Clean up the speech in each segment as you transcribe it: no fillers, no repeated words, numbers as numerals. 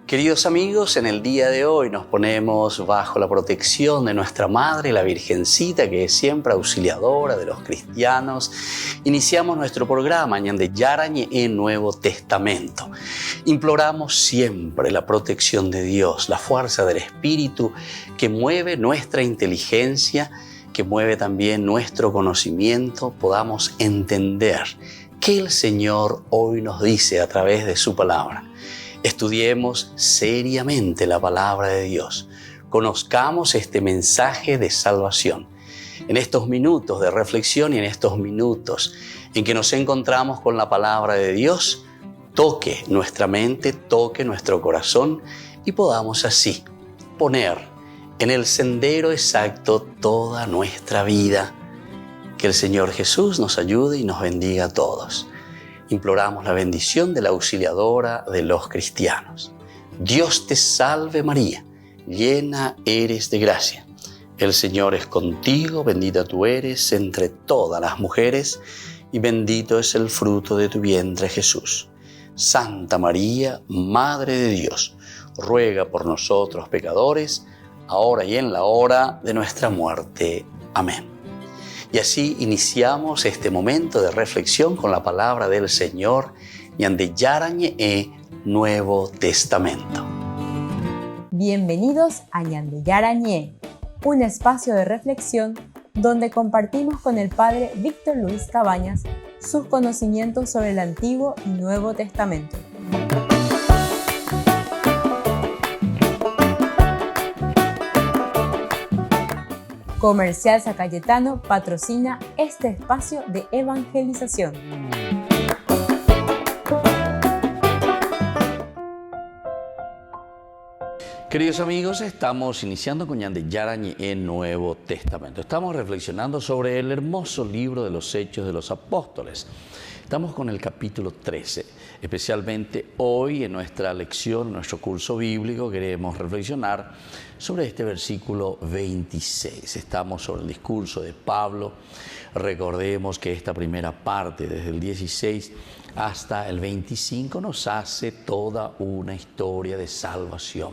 Queridos amigos, en el día de hoy nos ponemos bajo la protección de nuestra Madre, la Virgencita, que es siempre auxiliadora de los cristianos. Iniciamos nuestro programa Ñande Yarañe en Nuevo Testamento. Imploramos siempre la protección de Dios, la fuerza del Espíritu que mueve nuestra inteligencia, que mueve también nuestro conocimiento, podamos entender qué el Señor hoy nos dice a través de su palabra. Estudiemos seriamente la palabra de Dios. Conozcamos este mensaje de salvación. En estos minutos de reflexión y en estos minutos en que nos encontramos con la palabra de Dios, toque nuestra mente, toque nuestro corazón y podamos así poner en el sendero exacto toda nuestra vida. Que el Señor Jesús nos ayude y nos bendiga a todos. Imploramos la bendición de la auxiliadora de los cristianos. Dios te salve María, llena eres de gracia. El Señor es contigo, bendita tú eres entre todas las mujeres y bendito es el fruto de tu vientre Jesús. Santa María, Madre de Dios, ruega por nosotros pecadores, ahora y en la hora de nuestra muerte. Amén. Y así iniciamos este momento de reflexión con la palabra del Señor, Ñande Yarañe Nuevo Testamento. Bienvenidos a Ñande Yarañe, un espacio de reflexión donde compartimos con el Padre Víctor Luis Cabañas sus conocimientos sobre el Antiguo y Nuevo Testamento. Comercial San Cayetano patrocina este espacio de evangelización. Queridos amigos, estamos iniciando con Ñande Yarañe en Nuevo Testamento. Estamos reflexionando sobre el hermoso libro de los Hechos de los Apóstoles. Estamos con el capítulo 13. Especialmente hoy en nuestra lección, en nuestro curso bíblico, queremos reflexionar sobre este versículo 26. Estamos sobre el discurso de Pablo. Recordemos que esta primera parte, desde el 16 hasta el 25, nos hace toda una historia de salvación.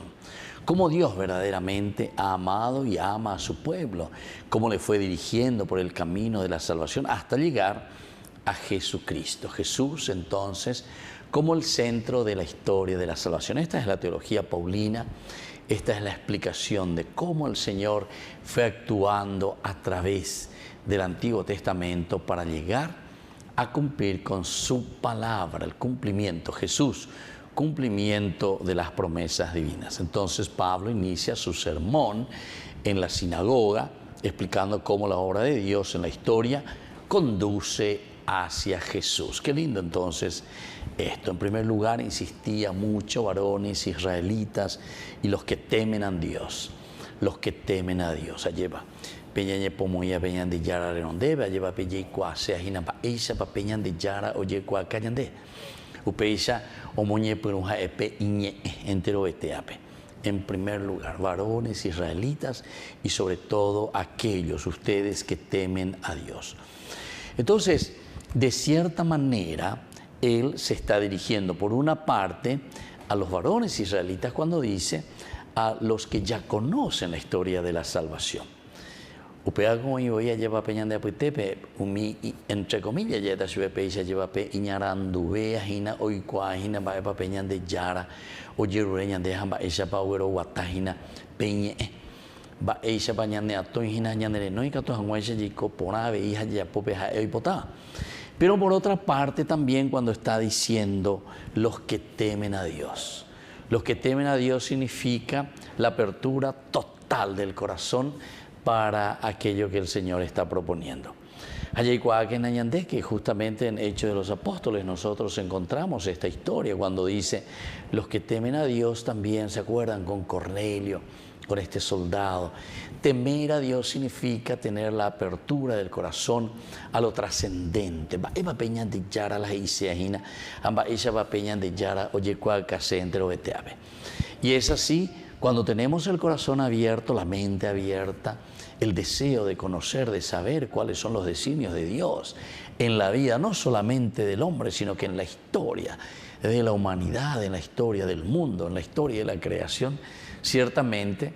Cómo Dios verdaderamente ha amado y ama a su pueblo. Cómo le fue dirigiendo por el camino de la salvación hasta llegar a Jesucristo. Jesús, entonces, como el centro de la historia de la salvación. Esta es la teología paulina, esta es la explicación de cómo el Señor fue actuando a través del Antiguo Testamento para llegar a cumplir con su palabra, el cumplimiento, Jesús, cumplimiento de las promesas divinas. Entonces Pablo inicia su sermón en la sinagoga, explicando cómo la obra de Dios en la historia conduce hacia Jesús. Qué lindo entonces esto. En primer lugar, insistía mucho varones israelitas y los que temen a Dios. Los que temen a Dios. Alleva peñañe pomoya peñan de yara renondebe, alleva peñe cuase ajina pa eisa pa peñan de yara oye cua cañande. Upeisa omoñe perunja epe iñe entero eteape. En primer lugar, varones israelitas y sobre todo aquellos ustedes que temen a Dios. Entonces, de cierta manera, él se está dirigiendo por una parte a los varones israelitas cuando dice a los que ya conocen la historia de la salvación. Upea como yo voy a llevar peñan de apuitepe, entre comillas, ya te sube peisa lleva pe iñarandu vea hina oikua hina va pa peñan de yara o yerureñan de hamba esa pauero guatajina peñe va esa pañan de ato hina ñanere no y cato hanguaisha yico porave hija ya popeja eipota. Pero por otra parte también cuando está diciendo los que temen a Dios. Los que temen a Dios significa la apertura total del corazón para aquello que el Señor está proponiendo. Que justamente en Hechos de los Apóstoles nosotros encontramos esta historia cuando dice los que temen a Dios también se acuerdan con Cornelio, con este soldado. Temer a Dios significa tener la apertura del corazón a lo trascendente. Y es así cuando tenemos el corazón abierto, la mente abierta, el deseo de conocer, de saber cuáles son los designios de Dios en la vida, no solamente del hombre, sino que en la historia de la humanidad, en la historia del mundo, en la historia de la creación, ciertamente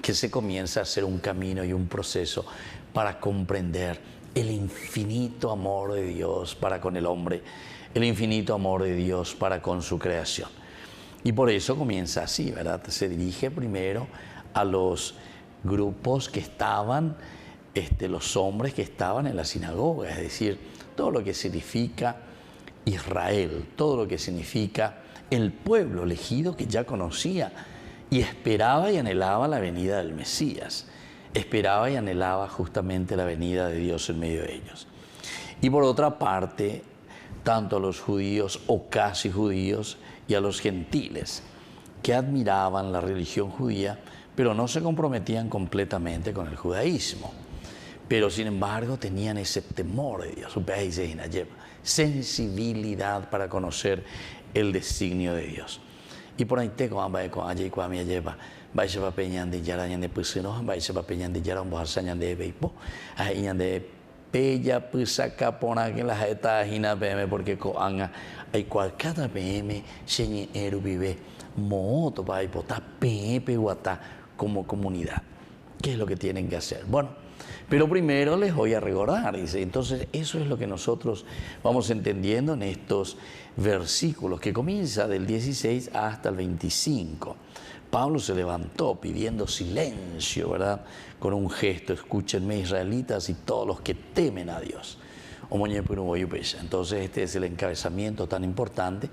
que se comienza a hacer un camino y un proceso para comprender el infinito amor de Dios para con el hombre, el infinito amor de Dios para con su creación. Y por eso comienza así, ¿verdad? Se dirige primero a los grupos que estaban, los hombres que estaban en la sinagoga, es decir, todo lo que significa Israel, todo lo que significa el pueblo elegido que ya conocía y esperaba y anhelaba la venida del Mesías, esperaba y anhelaba justamente la venida de Dios en medio de ellos. Y por otra parte, tanto a los judíos o casi judíos y a los gentiles que admiraban la religión judía, pero no se comprometían completamente con el judaísmo. Pero sin embargo tenían ese temor de Dios, sensibilidad para conocer el designio de Dios. Y por ahí te allí me lleva, vaya para peñan de yara de pusino, vaya para peñan de yara un bohasañan de beipo, ahí de pella pusaka pona que la jeta hina pm porque coanga hay cualquiera pm señe eru vive moto para hipota pepe guata como comunidad. ¿Qué es lo que tienen que hacer? Bueno, pero primero les voy a recordar, dice. Entonces, eso es lo que nosotros vamos entendiendo en estos versículos, que comienza del 16 hasta el 25. Pablo se levantó pidiendo silencio, ¿verdad? Con un gesto, escúchenme israelitas y todos los que temen a Dios. Entonces, este es el encabezamiento tan importante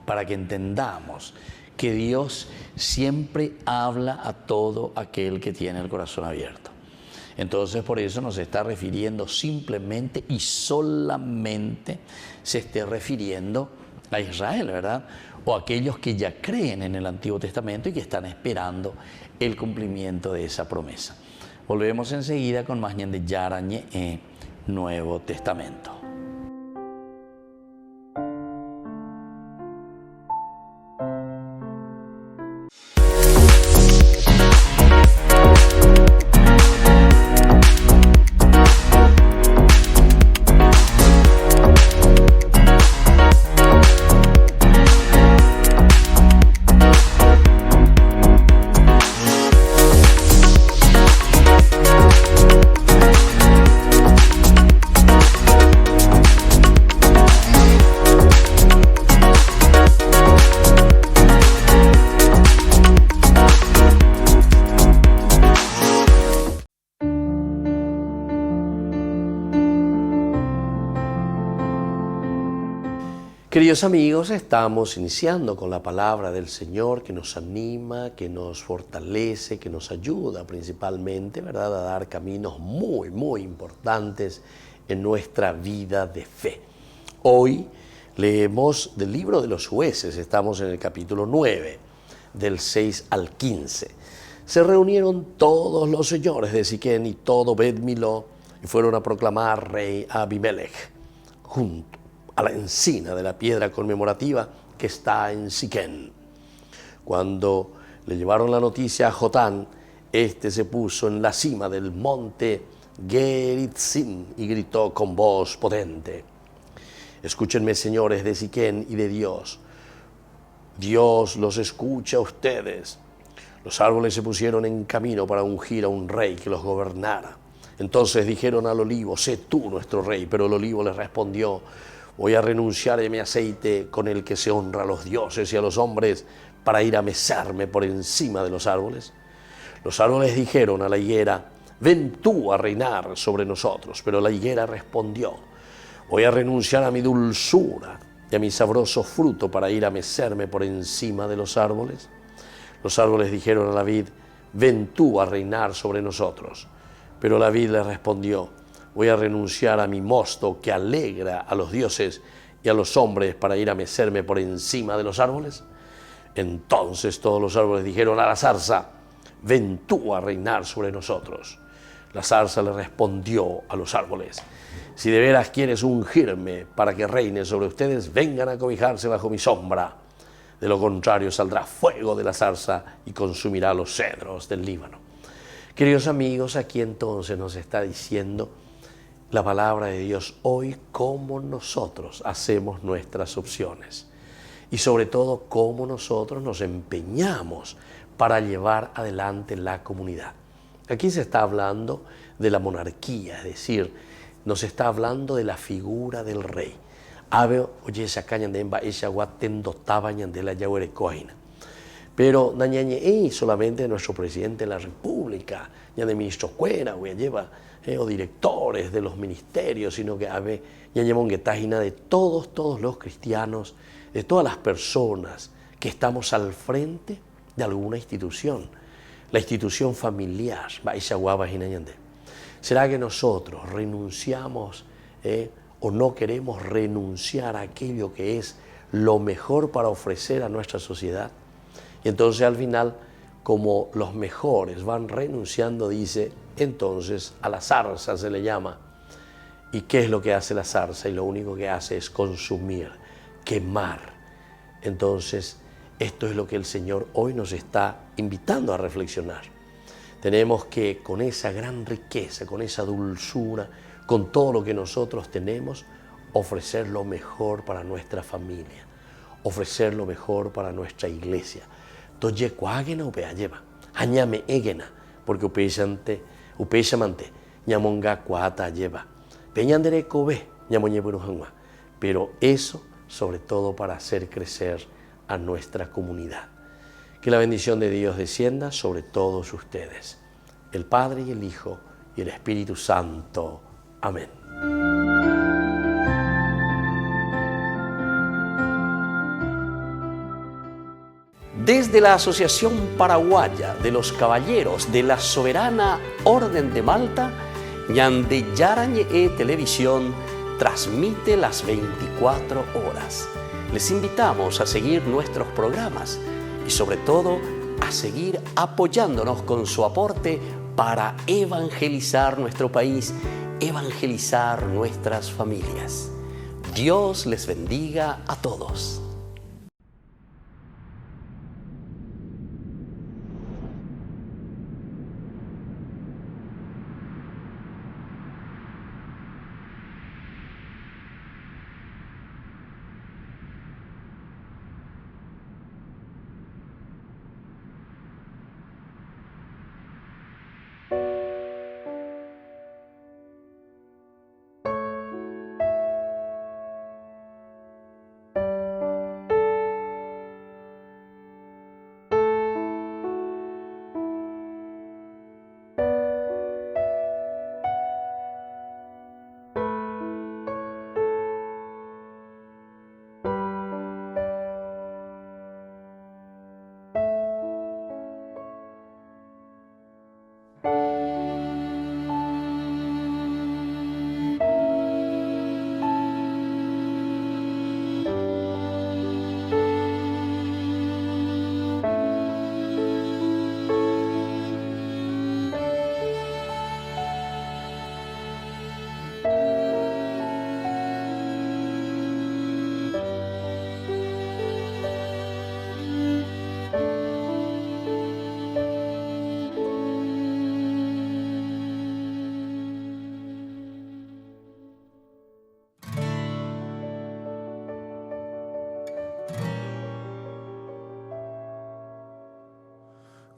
para que entendamos que Dios siempre habla a todo aquel que tiene el corazón abierto. Entonces, por eso nos está refiriendo simplemente y solamente se esté refiriendo a Israel, ¿verdad? O a aquellos que ya creen en el Antiguo Testamento y que están esperando el cumplimiento de esa promesa. Volvemos enseguida con más de Yarañe Nuevo Testamento. Queridos amigos, estamos iniciando con la palabra del Señor que nos anima, que nos fortalece, que nos ayuda principalmente, ¿verdad?, a dar caminos muy, muy importantes en nuestra vida de fe. Hoy leemos del libro de los jueces, estamos en el capítulo 9, del 6 al 15. Se reunieron todos los señores de Siquén y todo Bet Miló y fueron a proclamar rey a Abimelech junto a la encina de la piedra conmemorativa que está en Siquén. Cuando le llevaron la noticia a Jotán, este se puso en la cima del monte Geritzim y gritó con voz potente: escúchenme, señores de Siquén y de Dios. Dios los escucha a ustedes. Los árboles se pusieron en camino para ungir a un rey que los gobernara. Entonces dijeron al olivo: sé tú nuestro rey. Pero el olivo les respondió: voy a renunciar a mi aceite con el que se honra a los dioses y a los hombres para ir a mecerme por encima de los árboles. Los árboles dijeron a la higuera: ven tú a reinar sobre nosotros. Pero la higuera respondió: voy a renunciar a mi dulzura y a mi sabroso fruto para ir a mecerme por encima de los árboles. Los árboles dijeron a la vid: ven tú a reinar sobre nosotros. Pero la vid le respondió: voy a renunciar a mi mosto que alegra a los dioses y a los hombres para ir a mecerme por encima de los árboles. Entonces todos los árboles dijeron a la zarza: ven tú a reinar sobre nosotros. La zarza le respondió a los árboles: si de veras quieres ungirme para que reine sobre ustedes, vengan a cobijarse bajo mi sombra. De lo contrario saldrá fuego de la zarza y consumirá los cedros del Líbano. Queridos amigos, aquí entonces nos está diciendo la palabra de Dios hoy cómo nosotros hacemos nuestras opciones. y sobre todo cómo nosotros nos empeñamos para llevar adelante la comunidad. Aquí se está hablando de la monarquía, es decir, nos está hablando de la figura del rey. Pero no solamente nuestro presidente de la República, ya de ministro Cuera, o directores de los ministerios, sino que de todos los cristianos, de todas las personas que estamos al frente de alguna institución, la institución familiar. ¿Será que nosotros renunciamos o no queremos renunciar a aquello que es lo mejor para ofrecer a nuestra sociedad? Y entonces al final, como los mejores van renunciando, dice, entonces a la zarza se le llama. ¿Y qué es lo que hace la zarza? Y lo único que hace es consumir, quemar. Entonces, esto es lo que el Señor hoy nos está invitando a reflexionar. Tenemos que, con esa gran riqueza, con esa dulzura, con todo lo que nosotros tenemos, ofrecer lo mejor para nuestra familia, ofrecer lo mejor para nuestra iglesia. Entonces, porque upeyamante, ñamonga cuata lleva. Peñandere kobe, ñamoñeburujangua. Pero eso, sobre todo, para hacer crecer a nuestra comunidad. Que la bendición de Dios descienda sobre todos ustedes, el Padre y el Hijo y el Espíritu Santo. Amén. Desde la Asociación Paraguaya de los Caballeros de la Soberana Orden de Malta, Ñande Yarañe Televisión transmite las 24 horas. Les invitamos a seguir nuestros programas y sobre todo a seguir apoyándonos con su aporte para evangelizar nuestro país, evangelizar nuestras familias. Dios les bendiga a todos.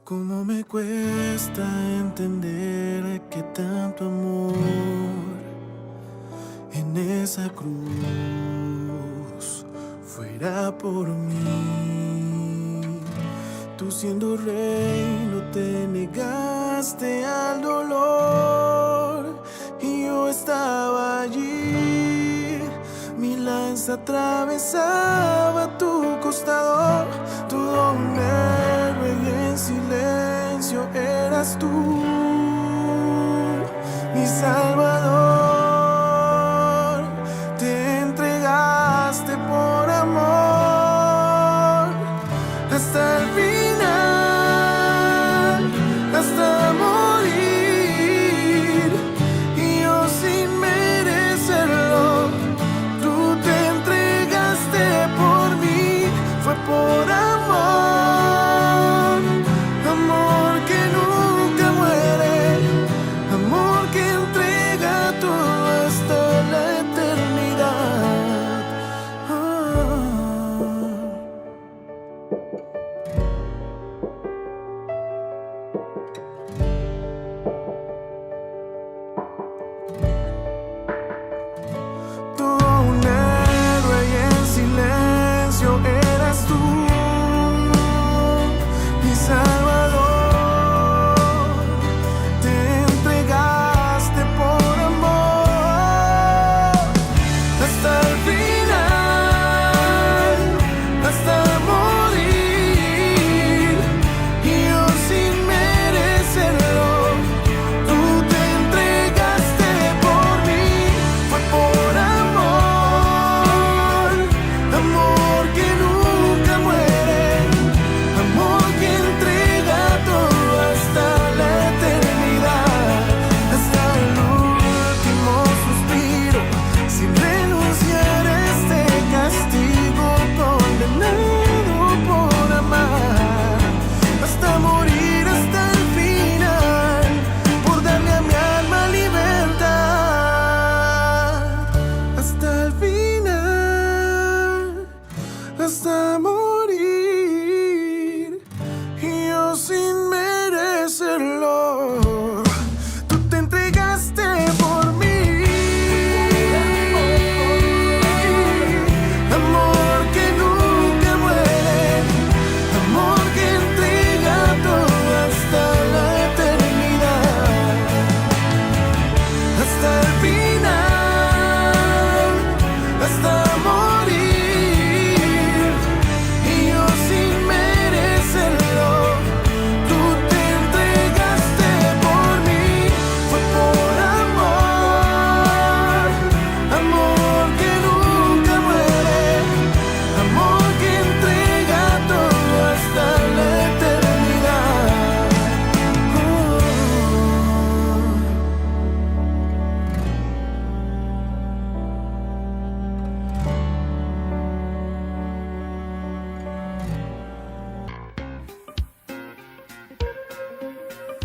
Cómo me cuesta entender que tanto amor en esa cruz fuera por mí. Tú siendo rey no te negaste al dolor y yo estaba allí. Mi lanza atravesaba tu costado, tu don héroe y en silencio eras tú, mi Salvador. Te entregaste por amor hasta el final, hasta morir, y yo sin merecerlo, tú te entregaste por mí. Fue por amor, amor que nunca muere, amor que entrega todo hasta la eternidad.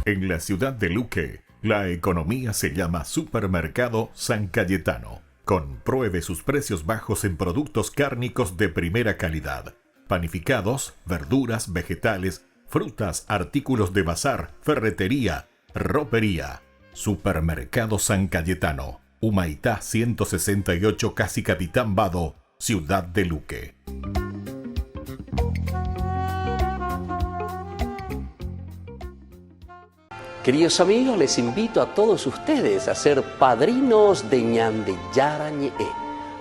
En la ciudad de Luque, la economía se llama Supermercado San Cayetano. Compruebe sus precios bajos en productos cárnicos de primera calidad. Panificados, verduras, vegetales, frutas, artículos de bazar, ferretería, ropería. Supermercado San Cayetano, Humaitá 168, Casi Capitán Vado, ciudad de Luque. Queridos amigos, les invito a todos ustedes a ser padrinos de Ñande Yarañe.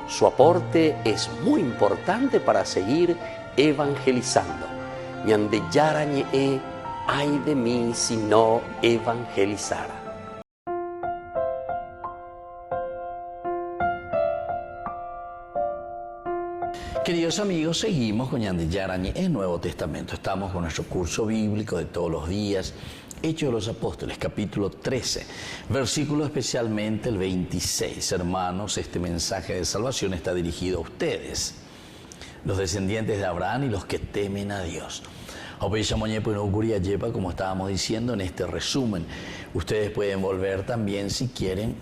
Su aporte es muy importante para seguir evangelizando. Ñande Yarañe, ay de mí si no evangelizara. Queridos amigos, seguimos con Ñande Yarañe en Nuevo Testamento. Estamos con nuestro curso bíblico de todos los días, Hechos de los Apóstoles, capítulo 13, versículo especialmente el 26. Hermanos, este mensaje de salvación está dirigido a ustedes, los descendientes de Abraham y los que temen a Dios. Como estábamos diciendo en este resumen, ustedes pueden volver también, si quieren,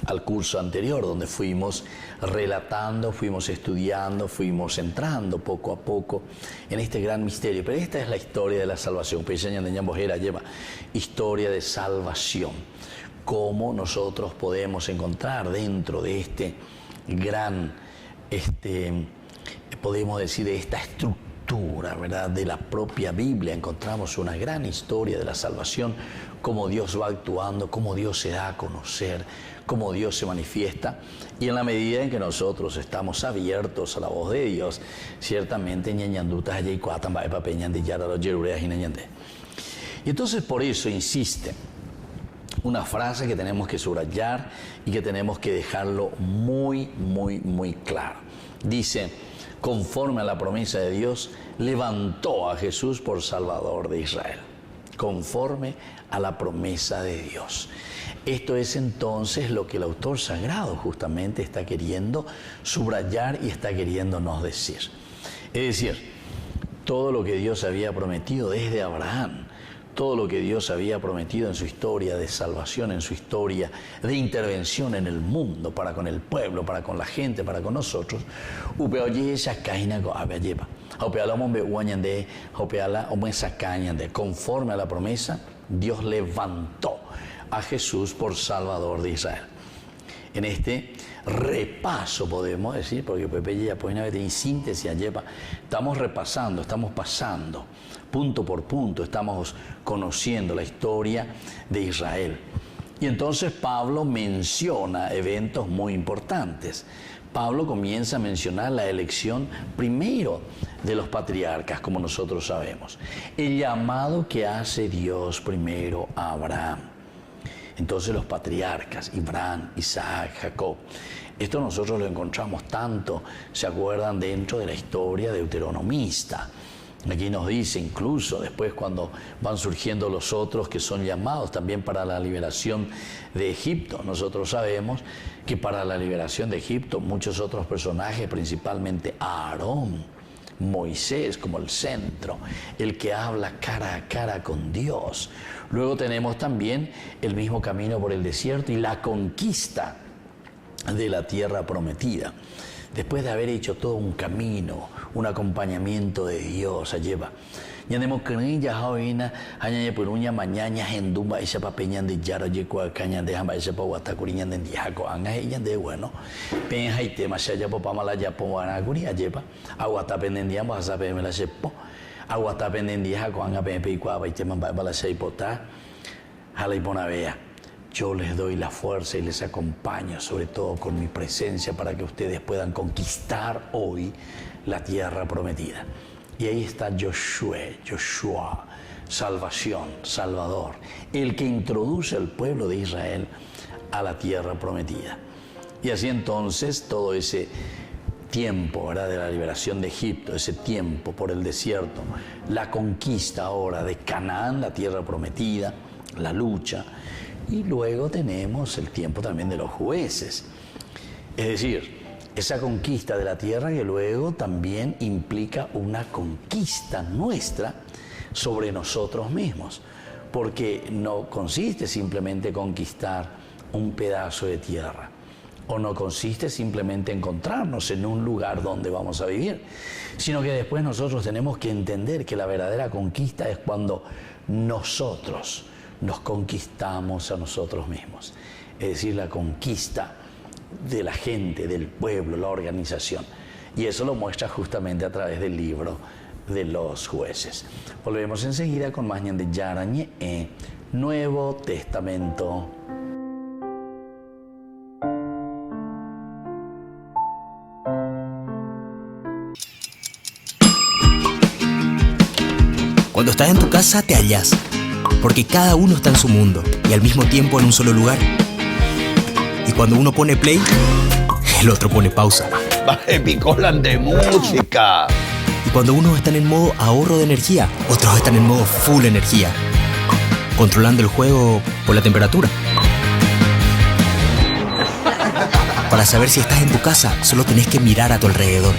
al curso anterior, donde fuimos relatando, fuimos estudiando, fuimos entrando poco a poco en este gran misterio. Pero esta es la historia de la salvación. Historia de salvación. Cómo nosotros podemos encontrar dentro de este gran, podemos decir, de esta estructura, ¿verdad?, de la propia Biblia, encontramos una gran historia de la salvación, cómo Dios va actuando, cómo Dios se da a conocer, cómo Dios se manifiesta, y en la medida en que nosotros estamos abiertos a la voz de Dios, ciertamente y entonces por eso insiste una frase que tenemos que subrayar y que tenemos que dejarlo muy, muy, muy claro. Dice: conforme a la promesa de Dios, levantó a Jesús por Salvador de Israel. Conforme a la promesa de Dios. Esto es entonces lo que el autor sagrado justamente está queriendo subrayar y está queriéndonos decir. Es decir, todo lo que Dios había prometido desde Abraham, todo lo que Dios había prometido en su historia de salvación, en su historia de intervención en el mundo, para con el pueblo, para con la gente, para con nosotros, conforme a la promesa, Dios levantó a Jesús por Salvador de Israel. En este repaso, podemos decir, porque Pepe ya pone una en síntesis, estamos repasando, estamos pasando punto por punto, estamos conociendo la historia de Israel. Y entonces Pablo menciona eventos muy importantes. Pablo comienza a mencionar la elección primero de los patriarcas, como nosotros sabemos. El llamado que hace Dios primero a Abraham. Entonces los patriarcas, Abraham, Isaac, Jacob. Esto nosotros lo encontramos tanto, ¿se acuerdan?, dentro de la historia deuteronomista. Aquí nos dice, incluso después cuando van surgiendo los otros que son llamados también para la liberación de Egipto. Nosotros sabemos que para la liberación de Egipto muchos otros personajes, principalmente Aarón, Moisés como el centro, el que habla cara a cara con Dios. Luego tenemos también el mismo camino por el desierto y la conquista de la tierra prometida. Después de haber hecho todo un camino, un acompañamiento de Dios, lleva. Ñandemo ya joina, añañe por uña mañana hendumba esa papeñan de yaro yekua caña de hamba esa paguatacuriñan de diaco anga ella de bueno. Pen haite masaya popamala ya pomanaguri lleva. Aguata pendendiamo a saber me la sepo. Aguata pendendiaco anga pepe y cuava y teman bala seipota. Jala y ponavea. Yo les doy la fuerza y les acompaño, sobre todo con mi presencia, para que ustedes puedan conquistar hoy la tierra prometida. Y ahí está Joshua, salvación, Salvador, el que introduce al pueblo de Israel a la tierra prometida. Y así entonces todo ese tiempo, ¿verdad?, de la liberación de Egipto, ese tiempo por el desierto, la conquista ahora de Canaán, la tierra prometida, la lucha. Y luego tenemos el tiempo también de los jueces. Es decir, esa conquista de la tierra que luego también implica una conquista nuestra sobre nosotros mismos. porque no consiste simplemente conquistar un pedazo de tierra, o no consiste simplemente encontrarnos en un lugar donde vamos a vivir, sino que después nosotros tenemos que entender que la verdadera conquista es cuando nosotros nos conquistamos a nosotros mismos, es decir, la conquista de la gente, del pueblo, la organización. Y eso lo muestra justamente a través del libro de los jueces. Volvemos enseguida con más de Yarañe en Nuevo Testamento. Cuando estás en tu casa te hallas, porque cada uno está en su mundo y al mismo tiempo en un solo lugar. Y cuando uno pone play, el otro pone pausa. Picolan de música. Y cuando unos están en modo ahorro de energía, otros están en modo full energía, controlando el juego por la temperatura. Para saber si estás en tu casa, solo tenés que mirar a tu alrededor.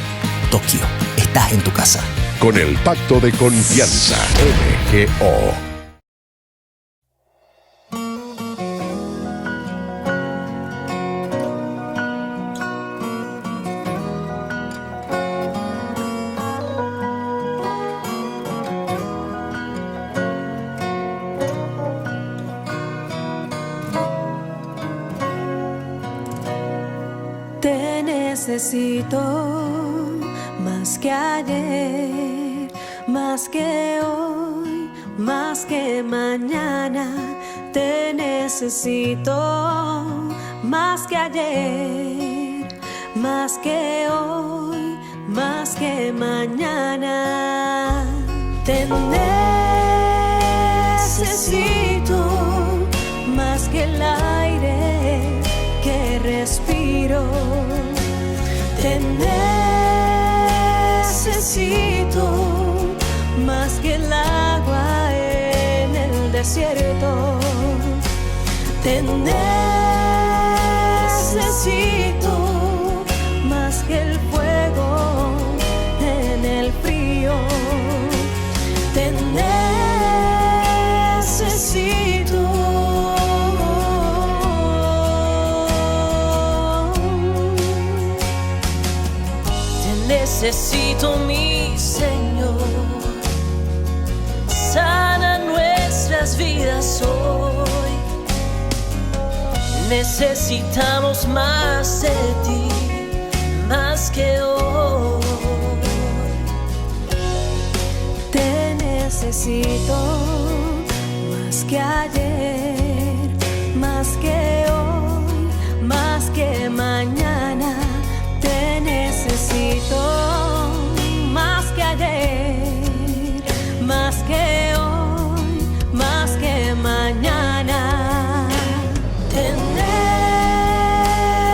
Tokio, estás en tu casa. Con el Pacto de Confianza, MGO. Te necesito más que ayer, más que hoy, más que mañana. Te necesito más que ayer, más que hoy, más que mañana. Te necesito más que el aire que respiro. Te necesito más que el agua en el desierto. Te necesito más que el fuego en el frío. Te necesito. Necesito, mi Señor, sana nuestras vidas hoy. Necesitamos más de ti, más que hoy. Te necesito más que ayer, más que hoy, más que mañana. Te necesito más que ayer, más que hoy, más que mañana. Te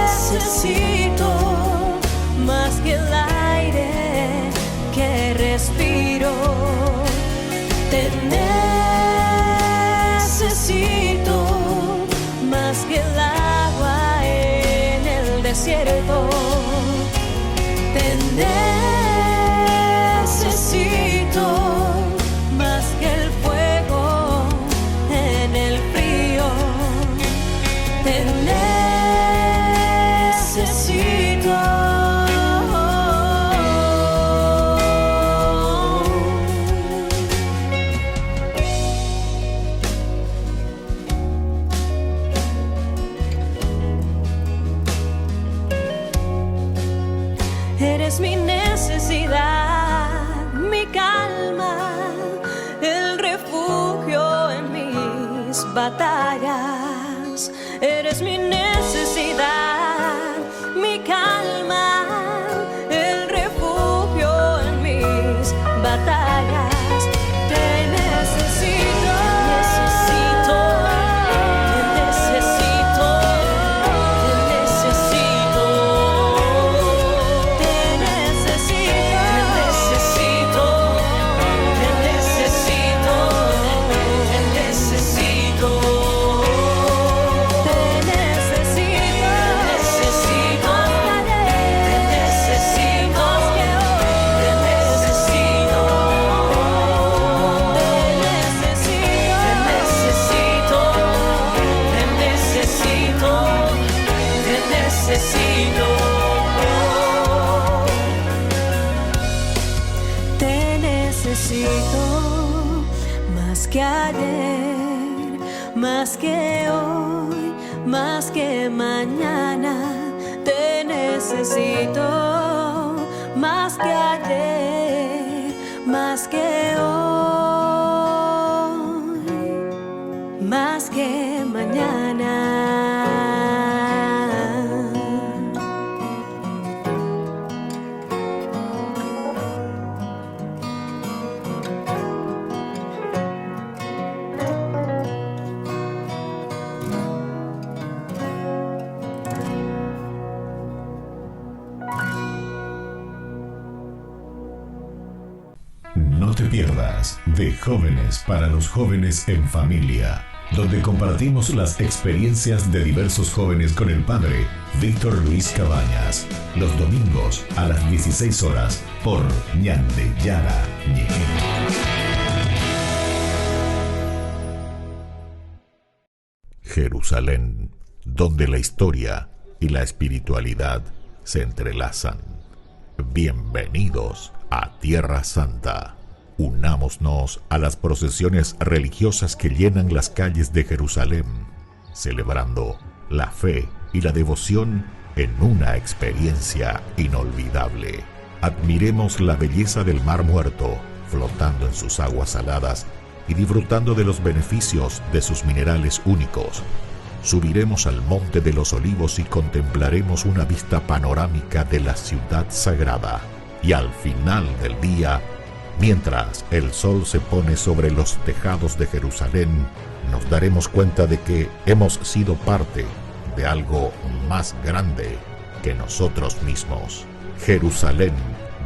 necesito más que el aire que respiro. Te necesito más que el agua en el desierto. Te necesito más que el fuego en el frío. Te necesito. Eres mi necesidad, mi calma, el refugio en mis batallas. Eres mi necesidad, mi calma, el refugio en mis batallas. Te necesito, necesito, te necesito, te necesito. Te necesito, te necesito, te necesito, te necesito. que ayer, más que hoy, más que mañana. Te necesito más que ayer, más que hoy, más que mañana. No te pierdas de Jóvenes para los Jóvenes en Familia, donde compartimos las experiencias de diversos jóvenes con el padre Víctor Luis Cabañas, los domingos a las 16 horas por Ñande Yara Ñe. Jerusalén, donde la historia y la espiritualidad se entrelazan. Bienvenidos a Tierra Santa. Unámonos a las procesiones religiosas que llenan las calles de Jerusalén, celebrando la fe y la devoción en una experiencia inolvidable. Admiremos la belleza del Mar Muerto, flotando en sus aguas saladas y disfrutando de los beneficios de sus minerales únicos. Subiremos al Monte de los Olivos y contemplaremos una vista panorámica de la ciudad sagrada. Y al final del día, mientras el sol se pone sobre los tejados de Jerusalén, nos daremos cuenta de que hemos sido parte de algo más grande que nosotros mismos. Jerusalén,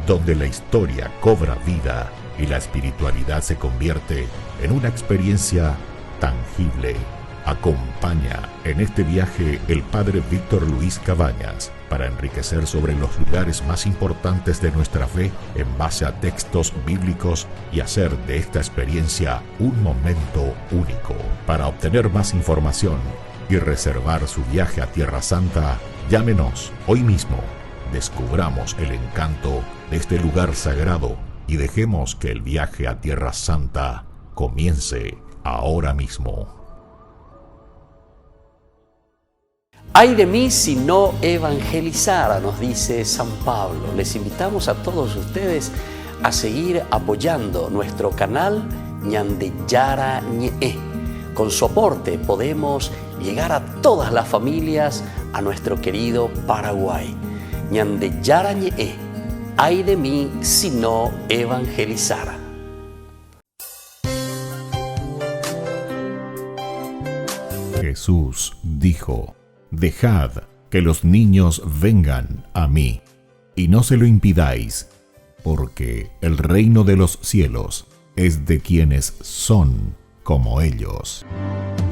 donde la historia cobra vida y la espiritualidad se convierte en una experiencia tangible. Acompaña en este viaje el padre Víctor Luis Cabañas para enriquecer sobre los lugares más importantes de nuestra fe en base a textos bíblicos y hacer de esta experiencia un momento único. Para obtener más información y reservar su viaje a Tierra Santa, llámenos hoy mismo. Descubramos el encanto de este lugar sagrado y dejemos que el viaje a Tierra Santa comience ahora mismo. Ay de mí si no evangelizara, nos dice San Pablo. Les invitamos a todos ustedes a seguir apoyando nuestro canal Ñande Yara Ñe. Con su aporte podemos llegar a todas las familias a nuestro querido Paraguay. Ñande Yara Ñe. Ay de mí si no evangelizara. Jesús dijo: Dejad que los niños vengan a mí, y no se lo impidáis, porque el reino de los cielos es de quienes son como ellos.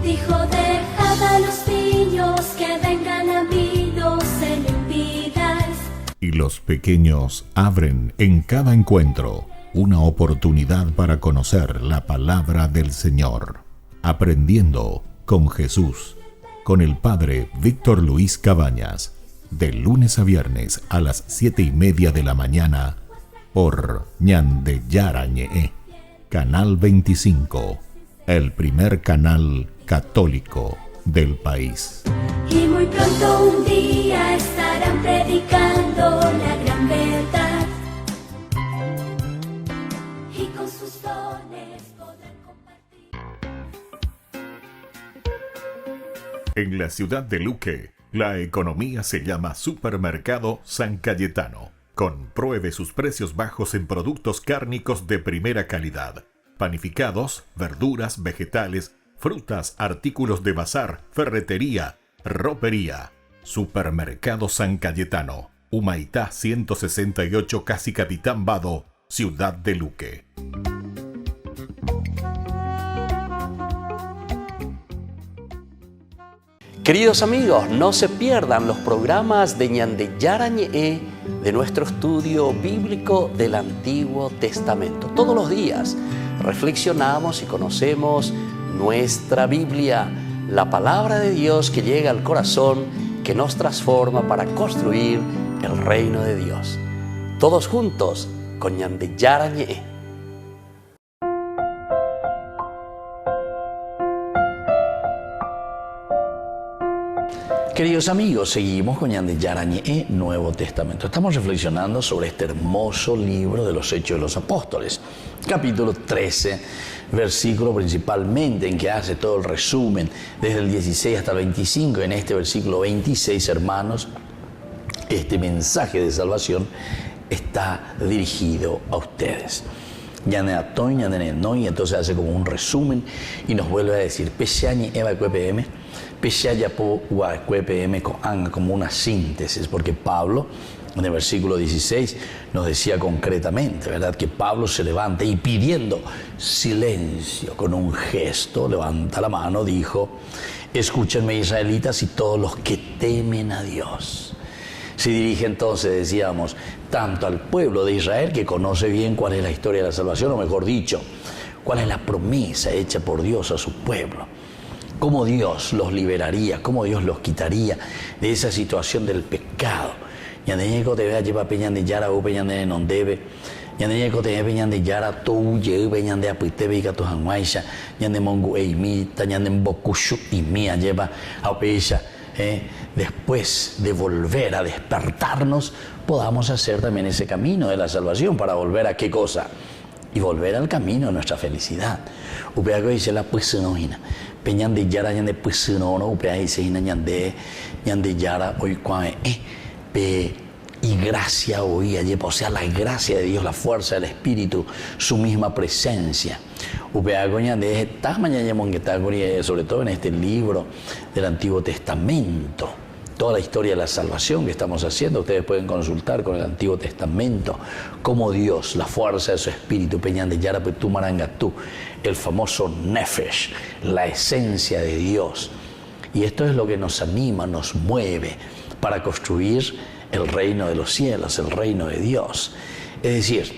Dijo: dejad a los niños que vengan a mí, no se lo impidáis. Y los pequeños abren en cada encuentro una oportunidad para conocer la palabra del Señor, aprendiendo con Jesús, con el padre Víctor Luis Cabañas, de lunes a viernes a las 7:30 de la mañana, por Ñande Yara Ñe, Canal 25, el primer canal católico del país. Y muy pronto un día estarán predicando la gran verdad, y con sus dones podrán compartir. En la ciudad de Luque, la economía se llama Supermercado San Cayetano. Compruebe sus precios bajos en productos cárnicos de primera calidad. Panificados, verduras, vegetales, frutas, artículos de bazar, ferretería, ropería. Supermercado San Cayetano, Humaitá 168, casi Capitán Vado, ciudad de Luque. Queridos amigos, no se pierdan los programas de Ñande Yara Ñe, de nuestro estudio bíblico del Antiguo Testamento. Todos los días reflexionamos y conocemos nuestra Biblia, la palabra de Dios que llega al corazón, que nos transforma para construir el reino de Dios. Todos juntos con Ñande Yara Ñe. Queridos amigos, seguimos con Ñande Yarañe, Nuevo Testamento. Estamos reflexionando sobre este hermoso libro de los Hechos de los Apóstoles. Capítulo 13, versículo principalmente en que hace todo el resumen, desde el 16 hasta el 25. En este versículo 26, hermanos, este mensaje de salvación está dirigido a ustedes. Ñande Atoy, Ñande Noy, entonces hace como un resumen y nos vuelve a decir, Peshañi Eva QPM, Peshayapo QPM como una síntesis, porque Pablo, en el versículo 16, nos decía concretamente, ¿verdad?, que Pablo se levanta y pidiendo silencio, con un gesto, levanta la mano, dijo, escúchenme israelitas y todos los que temen a Dios. Se dirige entonces, decíamos, tanto al pueblo de Israel, que conoce bien cuál es la historia de la salvación, o mejor dicho, cuál es la promesa hecha por Dios a su pueblo. Cómo Dios los liberaría, cómo Dios los quitaría de esa situación del pecado. Ñandeñeco te vea lleva peñan de yara u peñan de non debe. Ñandeñeco te peñan de yara tu ye peñan de apuitebe y tu hanguaisha. Ñande mongu eimita, ñande bokushu y mía lleva a peisha. Después de volver a despertarnos, podamos hacer también ese camino de la salvación para volver a qué cosa. Y volver al camino de nuestra felicidad. Upeago dice la puesenoina. Peñan de yara ñande puesenono, upea dice ñande yara hoy cuae y gracia hoy allí, o sea, la gracia de Dios, la fuerza del Espíritu, su misma presencia. Upeago ñande está mañana sobre todo en este libro del Antiguo Testamento. Toda la historia de la salvación que estamos haciendo, ustedes pueden consultar con el Antiguo Testamento, cómo Dios, la fuerza de su espíritu, peñan de yara tu marangatú, el famoso nefesh, la esencia de Dios. Y esto es lo que nos anima, nos mueve para construir el reino de los cielos, el reino de Dios. Es decir,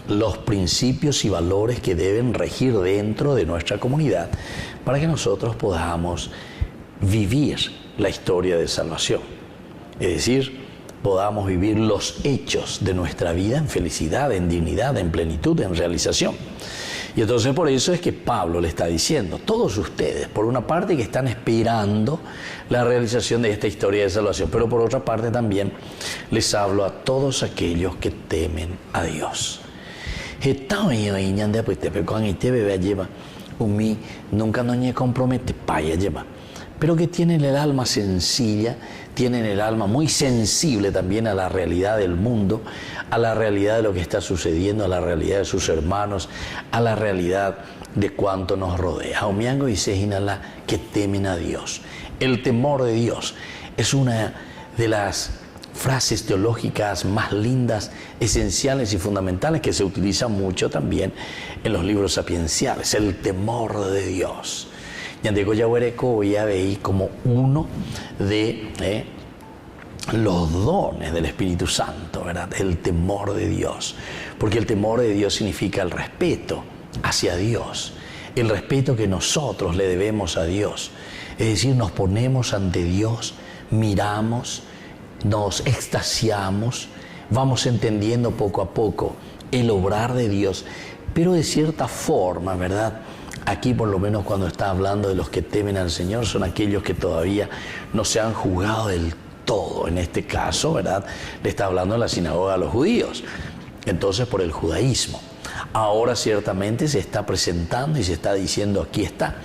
los principios y valores que deben regir dentro de nuestra comunidad para que nosotros podamos vivir la historia de salvación. Es decir, podamos vivir los hechos de nuestra vida en felicidad, en dignidad, en plenitud, en realización. Y entonces por eso es que Pablo le está diciendo, todos ustedes, por una parte que están esperando la realización de esta historia de salvación, pero por otra parte también les hablo a todos aquellos que temen a Dios. Nunca no compromete paya lleva, pero que tienen el alma sencilla, tienen el alma muy sensible también a la realidad del mundo, a la realidad de lo que está sucediendo, a la realidad de sus hermanos, a la realidad de cuánto nos rodea. Omiango y Sejinala, que temen a Dios. El temor de Dios es una de las frases teológicas más lindas, esenciales y fundamentales que se utilizan mucho también en los libros sapienciales. El temor de Dios. Ñandego Yahuereco voy a ver como uno de los dones del Espíritu Santo, ¿verdad? El temor de Dios. Porque el temor de Dios significa el respeto hacia Dios, el respeto que nosotros le debemos a Dios. Es decir, nos ponemos ante Dios, miramos, nos extasiamos, vamos entendiendo poco a poco el obrar de Dios, pero de cierta forma, ¿verdad? Aquí por lo menos cuando está hablando de los que temen al Señor son aquellos que todavía no se han juzgado del todo. En este caso, ¿verdad?, le está hablando de la sinagoga a los judíos. Entonces por el judaísmo. Ahora ciertamente se está presentando y se está diciendo aquí está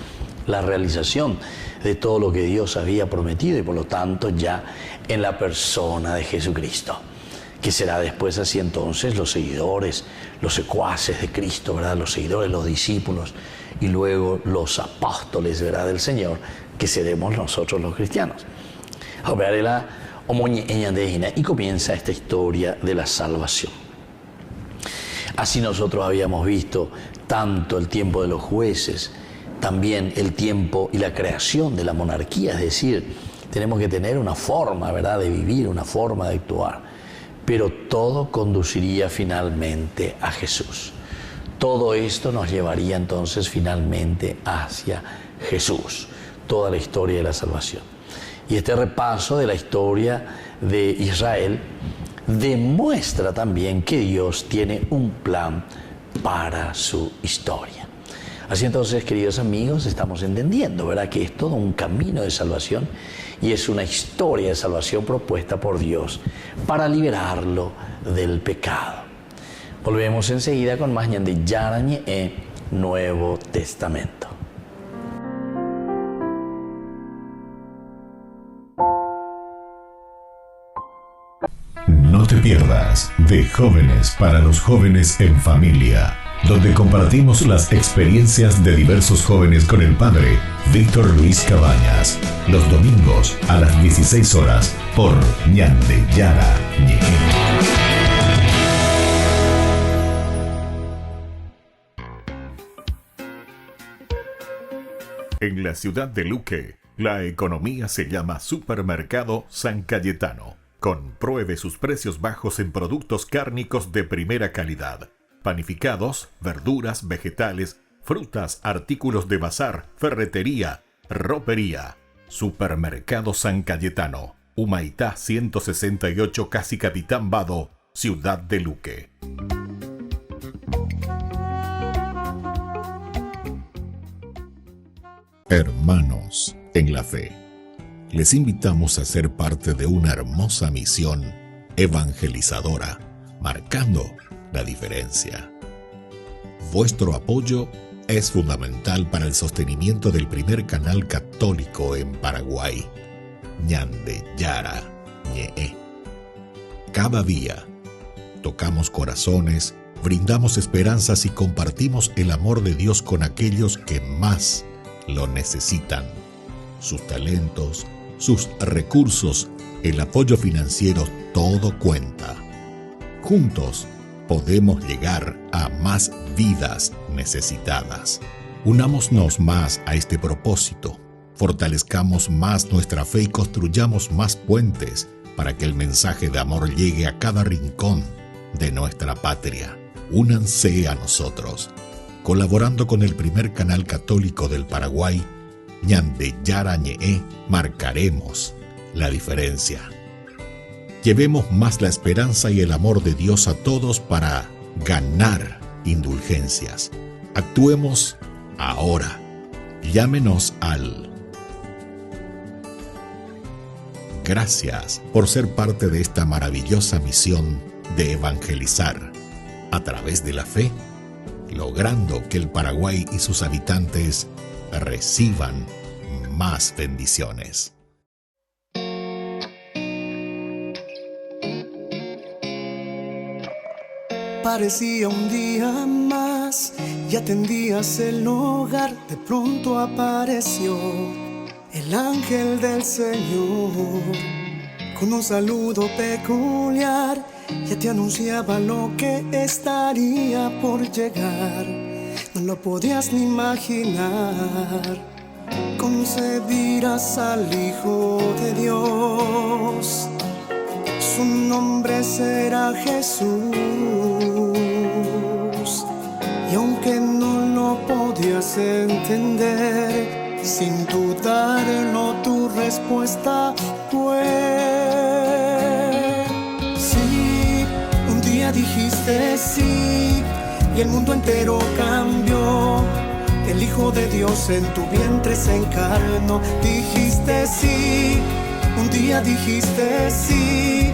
la realización de todo lo que Dios había prometido y por lo tanto ya en la persona de Jesucristo. Que será después así entonces los seguidores, los secuaces de Cristo, ¿verdad?, los seguidores, los discípulos y luego los apóstoles, ¿verdad?, del Señor, que seremos nosotros los cristianos. Y comienza esta historia de la salvación. Así nosotros habíamos visto tanto el tiempo de los jueces, también el tiempo y la creación de la monarquía, es decir, tenemos que tener una forma, ¿verdad?, de vivir, una forma de actuar. Pero todo conduciría finalmente a Jesús. Todo esto nos llevaría entonces finalmente hacia Jesús. Toda la historia de la salvación. Y este repaso de la historia de Israel demuestra también que Dios tiene un plan para su historia. Así entonces, queridos amigos, estamos entendiendo, ¿verdad?, que es todo un camino de salvación y es una historia de salvación propuesta por Dios para liberarlo del pecado. Volvemos enseguida con más Ñande Yarañe en Nuevo Testamento. No te pierdas de Jóvenes para los Jóvenes en Familia, donde compartimos las experiencias de diversos jóvenes con el padre Víctor Luis Cabañas, los domingos a las 16 horas por Ñande Yarañe. En la ciudad de Luque, la economía se llama Supermercado San Cayetano. Compruebe sus precios bajos en productos cárnicos de primera calidad. Panificados, verduras, vegetales, frutas, artículos de bazar, ferretería, ropería. Supermercado San Cayetano, Humaitá 168, Casi Capitán Vado, Ciudad de Luque. Hermanos en la fe, les invitamos a ser parte de una hermosa misión evangelizadora, marcando la diferencia. Vuestro apoyo es fundamental para el sostenimiento del primer canal católico en Paraguay, Ñande Yarañe. Cada día tocamos corazones, brindamos esperanzas y compartimos el amor de Dios con aquellos que más lo necesitan. Sus talentos, sus recursos, el apoyo financiero, todo cuenta. Juntos podemos llegar a más vidas necesitadas. Unámonos más a este propósito, fortalezcamos más nuestra fe y construyamos más puentes para que el mensaje de amor llegue a cada rincón de nuestra patria. Únanse a nosotros, colaborando con el primer canal católico del Paraguay, Ñande Yarañe, marcaremos la diferencia. Llevemos más la esperanza y el amor de Dios a todos para ganar indulgencias. Actuemos ahora. Llámenos al... Gracias por ser parte de esta maravillosa misión de evangelizar a través de la fe, logrando que el Paraguay y sus habitantes reciban más bendiciones. Parecía un día más y atendías el hogar. De pronto apareció el ángel del Señor con un saludo peculiar. Ya te anunciaba lo que estaría por llegar. No lo podías ni imaginar. Concebirás al Hijo de Dios. Su nombre será Jesús. Y aunque no lo podías entender, sin dudarlo tu respuesta fue sí. Un día dijiste sí y el mundo entero cambió. El Hijo de Dios en tu vientre se encarnó. Dijiste sí, un día dijiste sí.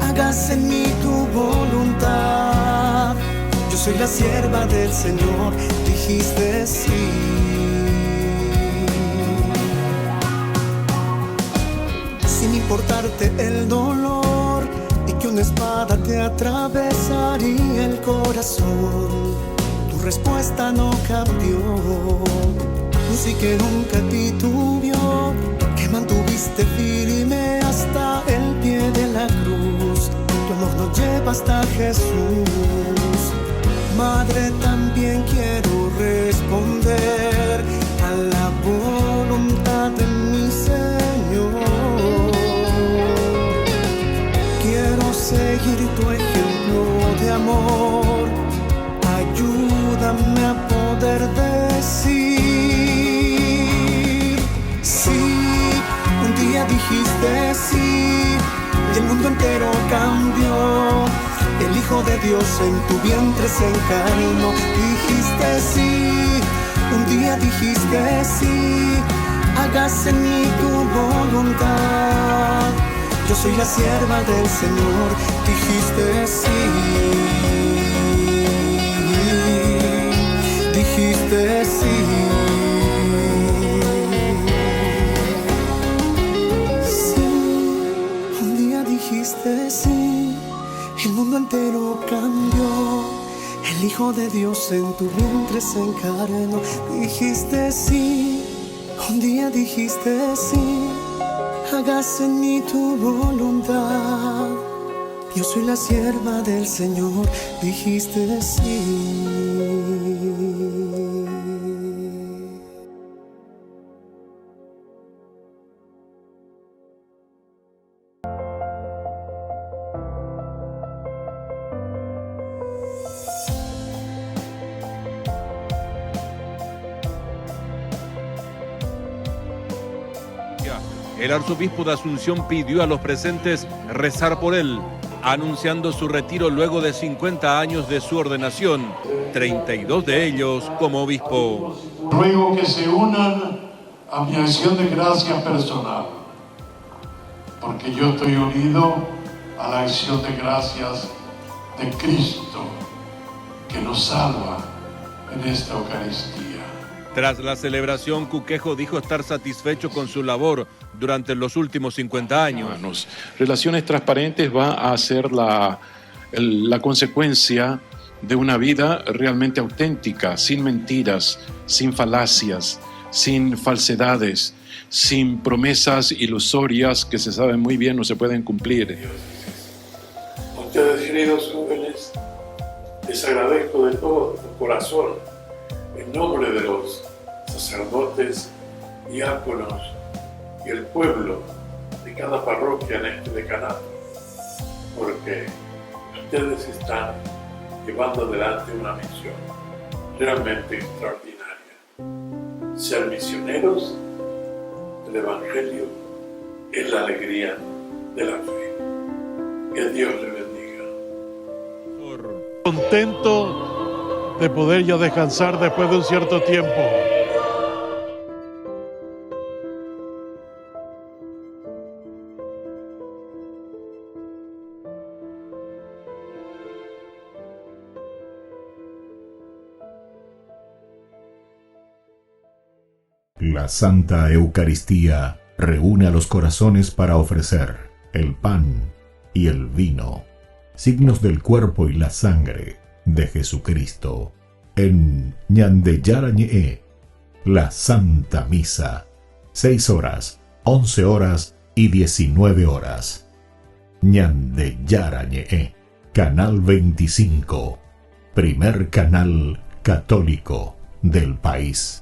Hágase en mí tu voluntad. Yo soy la sierva del Señor. Dijiste sí. Sin importarte el dolor y que una espada te atravesaría el corazón, tu respuesta no cambió. Sí que nunca titubeó, que mantuviste firme hasta el pie de la cruz. Tu amor nos lleva hasta Jesús. Madre, también quiero responder a la voluntad de mi Señor. Quiero seguir tu ejemplo de amor. Ayúdame a poder decir sí. Un día dijiste sí y el mundo entero cambió. El Hijo de Dios en tu vientre se encarnó. Dijiste sí, un día dijiste sí, hágase en mí tu voluntad. Yo soy la sierva del Señor, dijiste sí, dijiste sí. Sí, un día dijiste sí, el mundo entero cambió. El Hijo de Dios en tu vientre se encarnó. Dijiste sí, un día dijiste sí, hágase en mí tu voluntad. Yo soy la sierva del Señor, dijiste sí. El arzobispo de Asunción pidió a los presentes rezar por él, anunciando su retiro luego de 50 años de su ordenación, 32 de ellos como obispo. Ruego que se unan a mi acción de gracias personal, porque yo estoy unido a la acción de gracias de Cristo, que nos salva en esta Eucaristía. Tras la celebración, Cuquejo dijo estar satisfecho con su labor durante los últimos 50 años. Relaciones Transparentes va a ser la consecuencia de una vida realmente auténtica, sin mentiras, sin falacias, sin falsedades, sin promesas ilusorias que se saben muy bien no se pueden cumplir. Ustedes, queridos jóvenes, les agradezco de todo corazón, en nombre de los sacerdotes, diáconos y el pueblo de cada parroquia en este decanato, porque ustedes están llevando adelante una misión realmente extraordinaria. Ser misioneros del Evangelio es la alegría de la fe. Que Dios le bendiga. Contento de poder ya descansar después de un cierto tiempo. La Santa Eucaristía reúne a los corazones para ofrecer el pan y el vino, signos del cuerpo y la sangre de Jesucristo. En Ñande Yarañe, la Santa Misa, 6 horas, 11 horas y 19 horas. Ñande Yarañe, Canal 25, primer canal católico del país.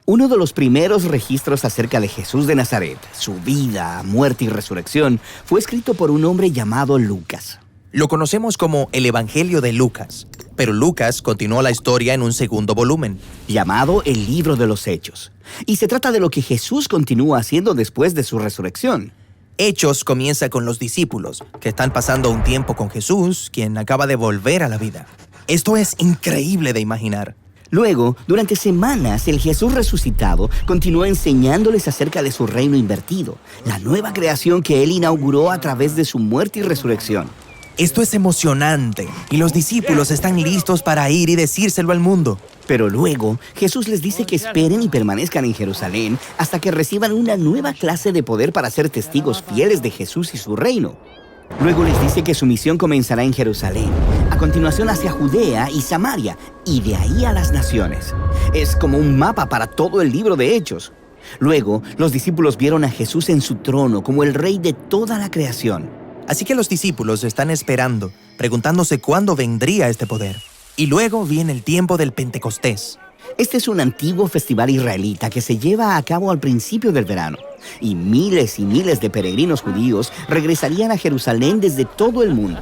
Uno de los primeros registros acerca de Jesús de Nazaret, su vida, muerte y resurrección, fue escrito por un hombre llamado Lucas. Lo conocemos como el Evangelio de Lucas, pero Lucas continuó la historia en un segundo volumen, llamado el Libro de los Hechos. Y se trata de lo que Jesús continúa haciendo después de su resurrección. Hechos comienza con los discípulos, que están pasando un tiempo con Jesús, quien acaba de volver a la vida. Esto es increíble de imaginar. Luego, durante semanas, el Jesús resucitado continuó enseñándoles acerca de su reino invertido, la nueva creación que Él inauguró a través de su muerte y resurrección. Esto es emocionante, y los discípulos están listos para ir y decírselo al mundo. Pero luego, Jesús les dice que esperen y permanezcan en Jerusalén hasta que reciban una nueva clase de poder para ser testigos fieles de Jesús y su reino. Luego les dice que su misión comenzará en Jerusalén, a continuación hacia Judea y Samaria, y de ahí a las naciones. Es como un mapa para todo el libro de Hechos. Luego, los discípulos vieron a Jesús en su trono como el rey de toda la creación. Así que los discípulos están esperando, preguntándose cuándo vendría este poder. Y luego viene el tiempo del Pentecostés. Este es un antiguo festival israelita que se lleva a cabo al principio del verano. Y miles de peregrinos judíos regresarían a Jerusalén desde todo el mundo.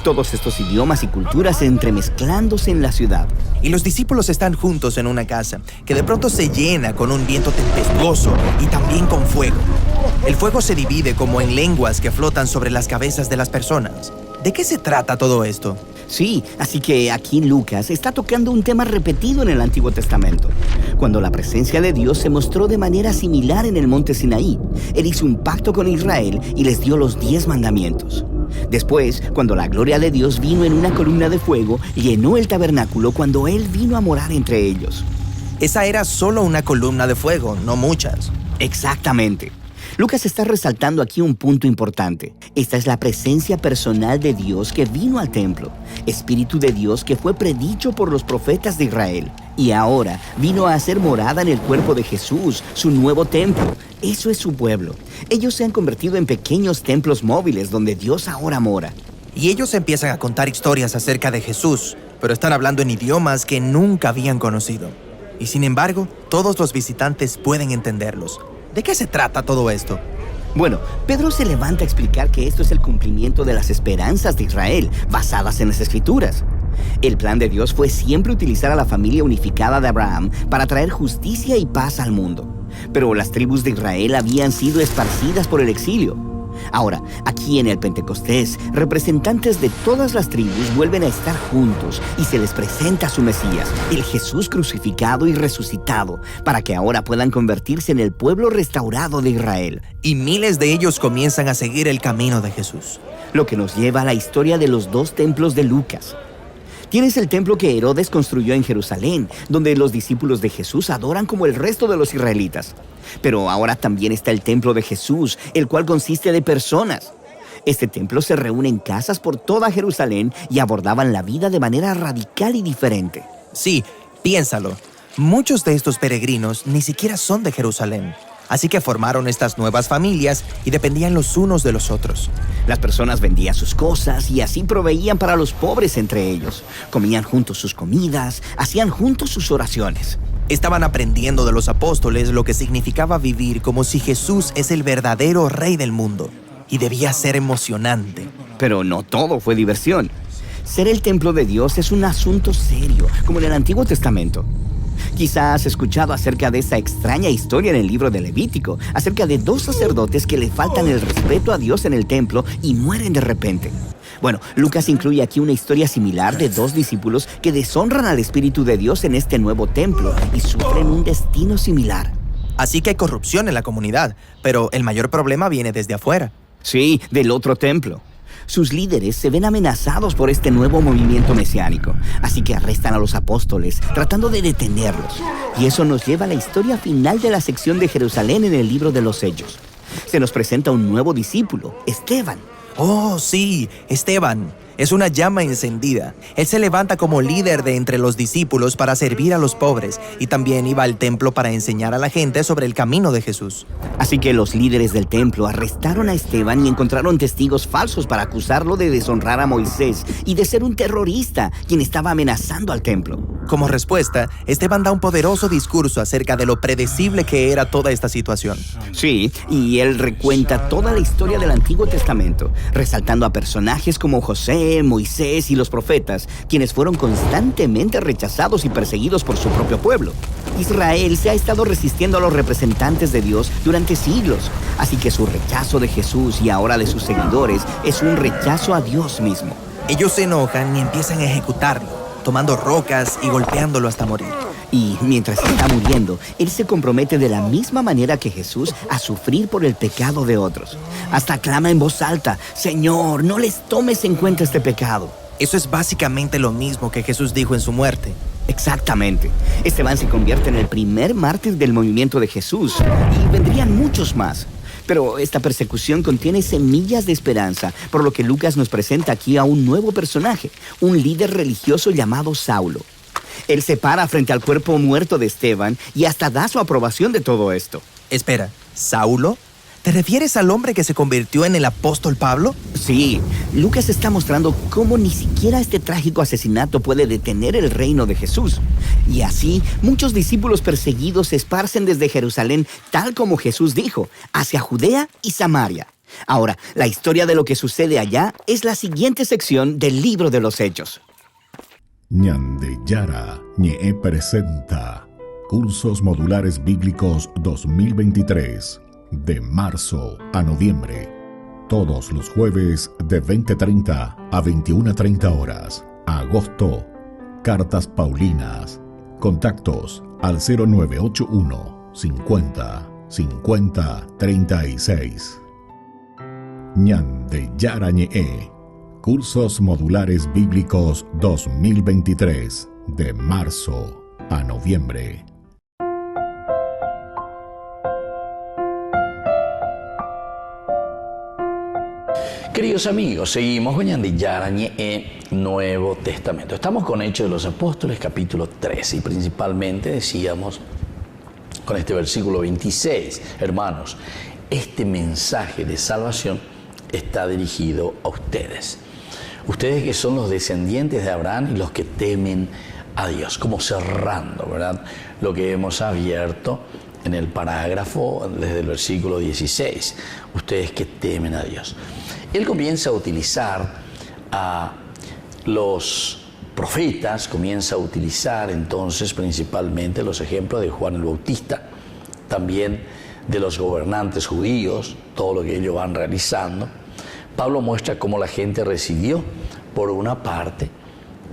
Todos estos idiomas y culturas entremezclándose en la ciudad. Y los discípulos están juntos en una casa, que de pronto se llena con un viento tempestuoso y también con fuego. El fuego se divide como en lenguas que flotan sobre las cabezas de las personas. ¿De qué se trata todo esto? Sí, así que aquí Lucas está tocando un tema repetido en el Antiguo Testamento. Cuando la presencia de Dios se mostró de manera similar en el monte Sinaí, Él hizo un pacto con Israel y les dio los 10 mandamientos. Después, cuando la gloria de Dios vino en una columna de fuego, llenó el tabernáculo cuando Él vino a morar entre ellos. Esa era solo una columna de fuego, no muchas. Exactamente. Lucas está resaltando aquí un punto importante. Esta es la presencia personal de Dios que vino al templo, Espíritu de Dios que fue predicho por los profetas de Israel. Y ahora vino a hacer morada en el cuerpo de Jesús, su nuevo templo. Eso es su pueblo. Ellos se han convertido en pequeños templos móviles donde Dios ahora mora. Y ellos empiezan a contar historias acerca de Jesús, pero están hablando en idiomas que nunca habían conocido. Y sin embargo, todos los visitantes pueden entenderlos. ¿De qué se trata todo esto? Bueno, Pedro se levanta a explicar que esto es el cumplimiento de las esperanzas de Israel, basadas en las Escrituras. El plan de Dios fue siempre utilizar a la familia unificada de Abraham para traer justicia y paz al mundo. Pero las tribus de Israel habían sido esparcidas por el exilio. Ahora, aquí en el Pentecostés, representantes de todas las tribus vuelven a estar juntos y se les presenta a su Mesías, el Jesús crucificado y resucitado, para que ahora puedan convertirse en el pueblo restaurado de Israel. Y miles de ellos comienzan a seguir el camino de Jesús. Lo que nos lleva a la historia de los 2 templos de Lucas. Tienes el templo que Herodes construyó en Jerusalén, donde los discípulos de Jesús adoran como el resto de los israelitas. Pero ahora también está el templo de Jesús, el cual consiste de personas. Este templo se reúne en casas por toda Jerusalén y abordaban la vida de manera radical y diferente. Sí, piénsalo. Muchos de estos peregrinos ni siquiera son de Jerusalén. Así que formaron estas nuevas familias y dependían los unos de los otros. Las personas vendían sus cosas y así proveían para los pobres entre ellos. Comían juntos sus comidas, hacían juntos sus oraciones. Estaban aprendiendo de los apóstoles lo que significaba vivir como si Jesús es el verdadero rey del mundo. Y debía ser emocionante. Pero no todo fue diversión. Ser el templo de Dios es un asunto serio, como en el Antiguo Testamento. Quizás has escuchado acerca de esa extraña historia en el libro de Levítico, acerca de 2 sacerdotes que le faltan el respeto a Dios en el templo y mueren de repente. Bueno, Lucas incluye aquí una historia similar de 2 discípulos que deshonran al Espíritu de Dios en este nuevo templo y sufren un destino similar. Así que hay corrupción en la comunidad, pero el mayor problema viene desde afuera. Sí, del otro templo. Sus líderes se ven amenazados por este nuevo movimiento mesiánico, así que arrestan a los apóstoles, tratando de detenerlos. Y eso nos lleva a la historia final de la sección de Jerusalén en el libro de los Hechos. Se nos presenta un nuevo discípulo, Esteban. Oh, sí, Esteban. Es una llama encendida. Él se levanta como líder de entre los discípulos para servir a los pobres y también iba al templo para enseñar a la gente sobre el camino de Jesús. Así que los líderes del templo arrestaron a Esteban y encontraron testigos falsos para acusarlo de deshonrar a Moisés y de ser un terrorista quien estaba amenazando al templo. Como respuesta, Esteban da un poderoso discurso acerca de lo predecible que era toda esta situación. Sí, y él recuenta toda la historia del Antiguo Testamento, resaltando a personajes como José, Moisés y los profetas, quienes fueron constantemente rechazados y perseguidos por su propio pueblo. Israel se ha estado resistiendo a los representantes de Dios durante siglos, así que su rechazo de Jesús y ahora de sus seguidores es un rechazo a Dios mismo. Ellos se enojan y empiezan a ejecutarlo, tomando rocas y golpeándolo hasta morir. Y mientras está muriendo, él se compromete de la misma manera que Jesús a sufrir por el pecado de otros. Hasta clama en voz alta: Señor, no les tomes en cuenta este pecado. Eso es básicamente lo mismo que Jesús dijo en su muerte. Exactamente. Esteban se convierte en el primer mártir del movimiento de Jesús y vendrían muchos más. Pero esta persecución contiene semillas de esperanza, por lo que Lucas nos presenta aquí a un nuevo personaje, un líder religioso llamado Saulo. Él se para frente al cuerpo muerto de Esteban y hasta da su aprobación de todo esto. Espera, ¿Saulo? ¿Te refieres al hombre que se convirtió en el apóstol Pablo? Sí, Lucas está mostrando cómo ni siquiera este trágico asesinato puede detener el reino de Jesús. Y así, muchos discípulos perseguidos se esparcen desde Jerusalén, tal como Jesús dijo, hacia Judea y Samaria. Ahora, la historia de lo que sucede allá es la siguiente sección del libro de los Hechos. Ñande Yara Ñe presenta Cursos Modulares Bíblicos 2023 de marzo a noviembre. Todos los jueves de 20:30 a 21:30 horas. Agosto. Cartas Paulinas. Contactos al 0981 50 50 36. Ñande Yara Ñe. Cursos Modulares Bíblicos 2023 de marzo a noviembre. Queridos amigos, seguimos con Ñande Yara Ñe Nuevo Testamento. Estamos con Hechos de los Apóstoles, capítulo 13, y principalmente decíamos con este versículo 26, hermanos, este mensaje de salvación está dirigido a ustedes. Ustedes que son los descendientes de Abraham y los que temen a Dios, como cerrando, ¿verdad?, lo que hemos abierto en el parágrafo desde el versículo 16. Ustedes que temen a Dios. Él comienza a utilizar a los profetas, comienza a utilizar entonces principalmente los ejemplos de Juan el Bautista, también de los gobernantes judíos, todo lo que ellos van realizando. Pablo muestra cómo la gente recibió por una parte,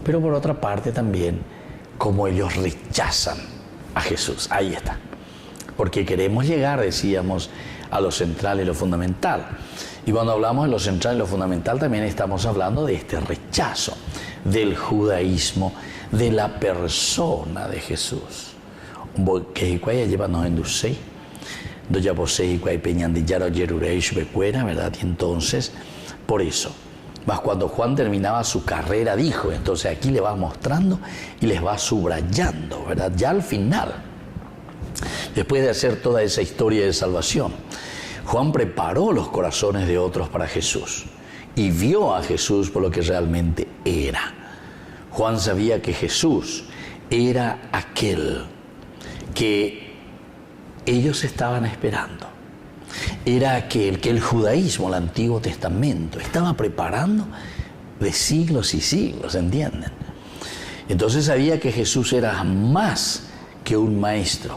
pero por otra parte también cómo ellos rechazan a Jesús. Ahí está. Porque queremos llegar, decíamos, a lo central y lo fundamental. Y cuando hablamos de lo central y lo fundamental, también estamos hablando de este rechazo del judaísmo, de la persona de Jesús. ¿Verdad? Y entonces, por eso, más cuando Juan terminaba su carrera, dijo, entonces aquí le va mostrando y les va subrayando, ¿verdad? Ya al final, después de hacer toda esa historia de salvación, Juan preparó los corazones de otros para Jesús y vio a Jesús por lo que realmente era. Juan sabía que Jesús era aquel que ellos estaban esperando. Era aquel que el judaísmo, el Antiguo Testamento, estaba preparando de siglos y siglos, ¿entienden? Entonces sabía que Jesús era más que un maestro,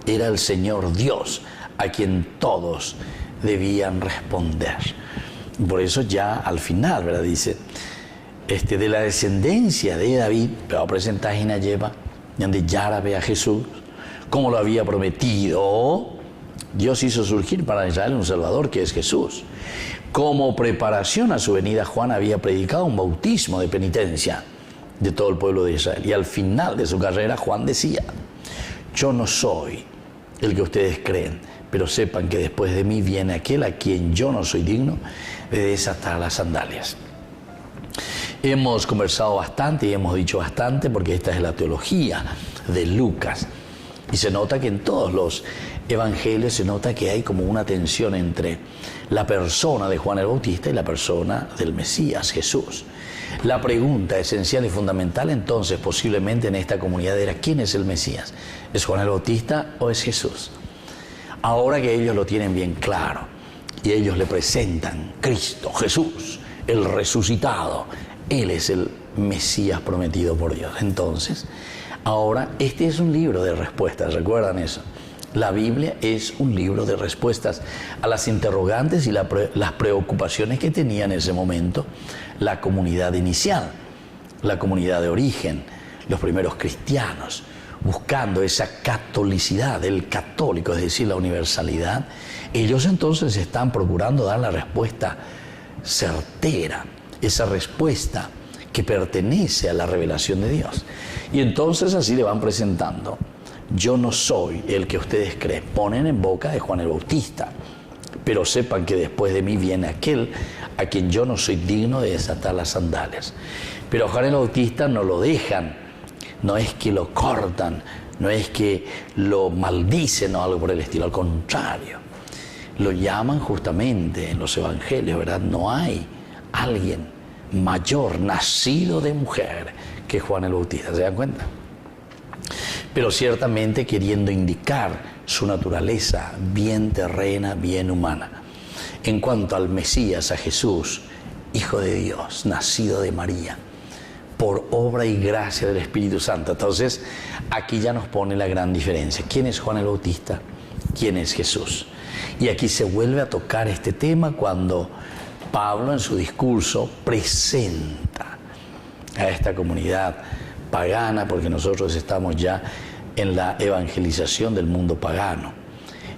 era el Señor Dios, a quien todos debían responder. Por eso ya al final, ¿verdad? Dice, de la descendencia de David, pero presentar en lleva, donde ya ve a Jesús, como lo había prometido, Dios hizo surgir para Israel un Salvador que es Jesús. Como preparación a su venida, Juan había predicado un bautismo de penitencia de todo el pueblo de Israel. Y al final de su carrera, Juan decía, yo no soy el que ustedes creen, pero sepan que después de mí viene aquel a quien yo no soy digno de desatar las sandalias. Hemos conversado bastante y hemos dicho bastante porque esta es la teología de Lucas. Y se nota que en todos los evangelios se nota que hay como una tensión entre la persona de Juan el Bautista y la persona del Mesías, Jesús. La pregunta esencial y fundamental entonces posiblemente en esta comunidad era ¿quién es el Mesías? ¿Es Juan el Bautista o es Jesús? Ahora que ellos lo tienen bien claro y ellos le presentan Cristo, Jesús, el resucitado, Él es el Mesías prometido por Dios. Entonces, ahora este es un libro de respuestas, ¿recuerdan eso? La Biblia es un libro de respuestas a las interrogantes y las preocupaciones que tenía en ese momento la comunidad inicial, la comunidad de origen, los primeros cristianos, buscando esa catolicidad del católico, es decir, la universalidad. Ellos entonces están procurando dar la respuesta certera, esa respuesta que pertenece a la revelación de Dios. Y entonces así le van presentando. Yo no soy el que ustedes creen. Ponen en boca de Juan el Bautista. Pero sepan que después de mí viene aquel a quien yo no soy digno de desatar las sandalias. Pero a Juan el Bautista no lo dejan. No es que lo cortan, no es que lo maldicen o algo por el estilo. Al contrario, lo llaman justamente en los evangelios, ¿verdad? No hay alguien mayor, nacido de mujer, que Juan el Bautista. ¿Se dan cuenta? Pero ciertamente queriendo indicar su naturaleza bien terrena, bien humana. en cuanto al Mesías, a Jesús, Hijo de Dios, nacido de María, por obra y gracia del Espíritu Santo. Entonces, aquí ya nos pone la gran diferencia. ¿Quién es Juan el Bautista? ¿Quién es Jesús? Y aquí se vuelve a tocar este tema cuando Pablo en su discurso presenta a esta comunidad pagana, porque nosotros estamos ya en la evangelización del mundo pagano.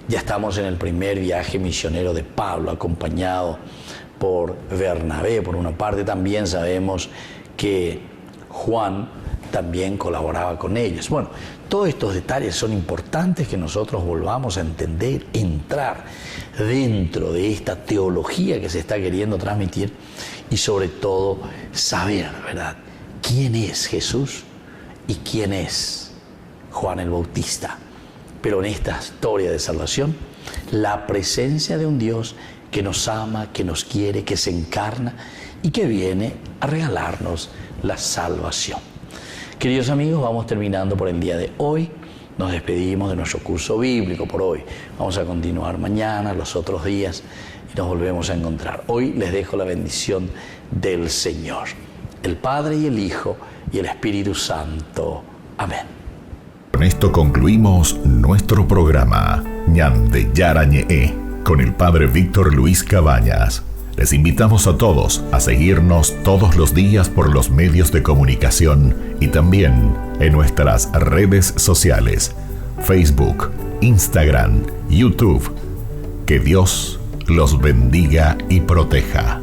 Ya estamos en el primer viaje misionero de Pablo, acompañado por Bernabé. Por una parte también sabemos que Juan también colaboraba con ellos. Bueno, todos estos detalles son importantes que nosotros volvamos a entender, entrar dentro de esta teología que se está queriendo transmitir y sobre todo saber, ¿verdad?, quién es Jesús y quién es Juan el Bautista. Pero en esta historia de salvación, la presencia de un Dios que nos ama, que nos quiere, que se encarna y que viene a regalarnos la salvación. Queridos amigos, vamos terminando por el día de hoy. Nos despedimos de nuestro curso bíblico por hoy. Vamos a continuar mañana, los otros días, y nos volvemos a encontrar. Hoy les dejo la bendición del Señor, el Padre y el Hijo y el Espíritu Santo. Amén. Con esto concluimos nuestro programa Ñande Yarañe con el Padre Víctor Luis Cabañas. Les invitamos a todos a seguirnos todos los días por los medios de comunicación y también en nuestras redes sociales, Facebook, Instagram, YouTube. Que Dios los bendiga y proteja.